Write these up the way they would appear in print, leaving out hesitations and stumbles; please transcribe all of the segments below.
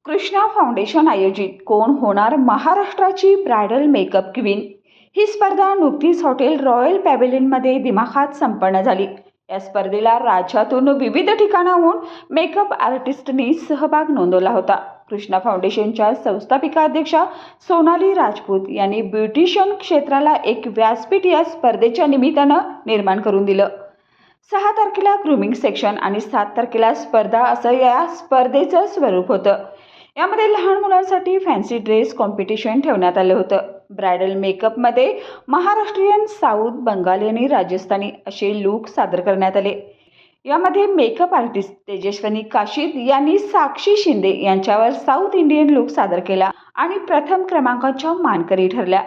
Krishna foundation आयोजित कोण होणार महाराष्ट्राची ब्रायडल मेकअप क्वीन ही स्पर्धा नुकतीच हॉटेल रॉयल पॅव्हिलियनमध्ये दिमाखात संपन्न झाली। या स्पर्धेला राज्यातून विविध ठिकाणाहून मेकअप आर्टिस्टनी सहभाग नोंदवला होता। कृष्णा फाउंडेशनच्या संस्थापिका अध्यक्षा सोनाली राजपूत यांनी ब्युटिशियन क्षेत्राला एक व्यासपीठ या स्पर्धेच्या निमित्तानं निर्माण करून दिलं। 6 तारखेला ग्रूमिंग सेक्शन आणि 7 तारखेला स्पर्धा असं या स्पर्धेचं स्वरूप होतं। यामध्ये लहान मुलांसाठी फॅन्सी ड्रेस कॉम्पिटिशन ठेवण्यात आलं होतं। ब्रायडल मेकअपमध्ये महाराष्ट्रीयन, साऊथ, बंगाली आणि राजस्थानी असे लूक सादर करण्यात आले। यामध्ये मेकअप आर्टिस्ट तेजस्विनी काशीद यांनी साक्षी शिंदे यांच्यावर साऊथ इंडियन लूक सादर केला आणि प्रथम क्रमांकाच्या मानकरी ठरल्या।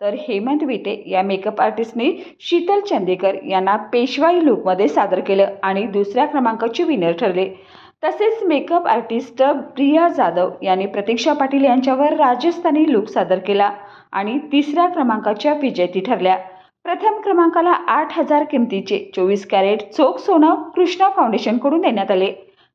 तर हेमंत विटे या मेकअप आर्टिस्टने शीतल चंदेकर यांना पेशवाई लूकमध्ये सादर केलं आणि दुसऱ्या क्रमांकाचे विनर ठरले। तसेच मेकअप आर्टिस्ट प्रिया जाधव यांनी प्रतीक्षा पाटील यांच्यावर राजस्थानी लूक सादर केला आणि तिसऱ्या क्रमांकाच्या विजेती ठरल्या। प्रथम क्रमांकाला 8,000 किमतीचे 24 कॅरेट चोख सोनं कृष्णा फाउंडेशनकडून देण्यात आले,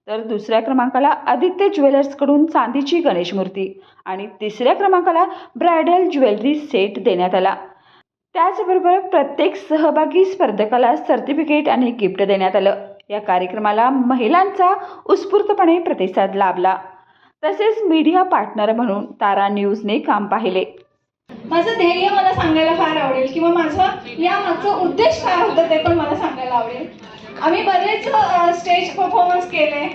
तर दुसऱ्या क्रमांकाला आदित्य ज्वेलर्सकडून चांदीची गणेश मूर्ती आणि तिसऱ्या क्रमांकाला ब्रायडल ज्वेलरी सेट देण्यात आला। त्याचबरोबर प्रत्येक सहभागी स्पर्धकाला सर्टिफिकेट आणि गिफ्ट देण्यात आलं। या कार्यक्रमाला महिलांचा उत्स्फूर्तपणे प्रतिसाद लाभला। तसेच मीडिया पार्टनर म्हणून तारा न्यूजने काम पाहिले। माझं ध्येय मला सांगायला फार आवडेल किंवा माझा या मागचा उद्देश काय होता ते पण मला सांगायला आवडेल। आम्ही बरेच स्टेज परफॉर्मन्स केले,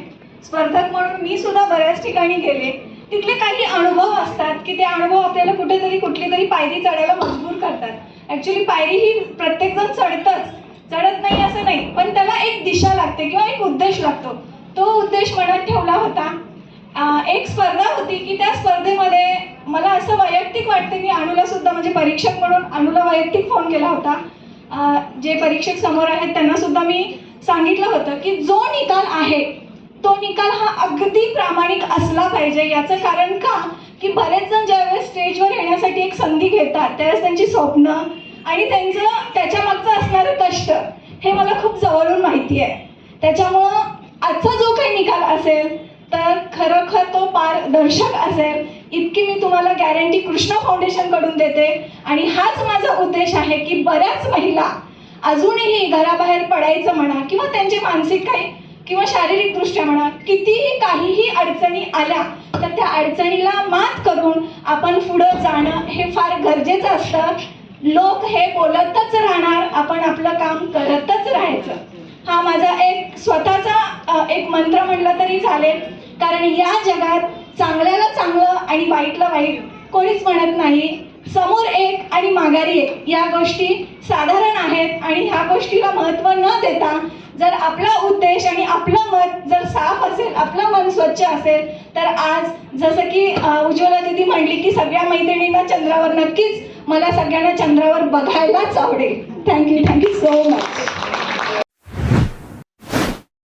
स्पर्धक म्हणून मी सुद्धा बऱ्याच ठिकाणी गेले। तिथले काही अनुभव असतात की ते अनुभव आपल्याला कुठेतरी कुठली तरी पायरी चढायला मजबूर करतात। ॲक्च्युली पायरी ही प्रत्येकजण चढत नाही असं नाही, पण त्याला एक दिशा लागते किंवा एक उद्देश लागतो। तो उद्देश मनात ठेवला होता। एक स्पर्धा होती की त्या स्पर्धेमध्ये मला असं वैयक्तिक वाटतं की अनुला सुद्धा म्हणजे परीक्षक म्हणून अनुला वैयक्तिक फोन केला होता। जे परीक्षक समोर आहेत त्यांना सुद्धा मी सांगितलं होतं की जो निकाल आहे तो निकाल हा अगदी प्रामाणिक असला पाहिजे। याचं कारण का की बरेच जण ज्यावेळेस स्टेजवर येण्यासाठी एक संधी घेतात त्यावेळेस त्यांची स्वप्न आणि त्यांचं त्याच्या मागचं असणारं कष्ट हे मला खूप जवळून माहिती आहे। त्याच्यामुळं आजचा जो काही निकाल असेल तर खरोखर तो पारदर्शक असेल इतकी मी तुम्हाला गॅरंटी कृष्णा फाउंडेशनकडून देते। आणि हाच माझा उद्देश आहे की बऱ्याच महिला अजूनही घराबाहेर पडायचं म्हणा किंवा त्यांचे मानसिक काही किंवा शारीरिकदृष्ट्या म्हणा कितीही काहीही अडचणी आल्या तर त्या अडचणीला मात करून आपण पुढं जाणं हे फार गरजेचं असतं। लोक हे बोलतच राहणार, आपण आपलं काम करतच राहायचं। हा माझा एक स्वतःचा एक मंत्र म्हटलं तरी चालेल, कारण या जगात चांगल्याला चांगलं आणि वाईटला वाईट कोणीच म्हणत नाही। समोर एक आणि माघारी एक या गोष्टी साधारण आहेत आणि ह्या गोष्टीला महत्त्व न देता जर आपला उद्देश आणि आपलं मत जर साफ असेल, आपलं मन स्वच्छ असेल तर आज जसं की उज्ज्वला दीदी म्हणली की सगळ्या मैत्रिणींना चंद्रावर, नक्कीच मला सगळ्यांना चंद्रावर बघायलाच आवडेल। Thank you so much.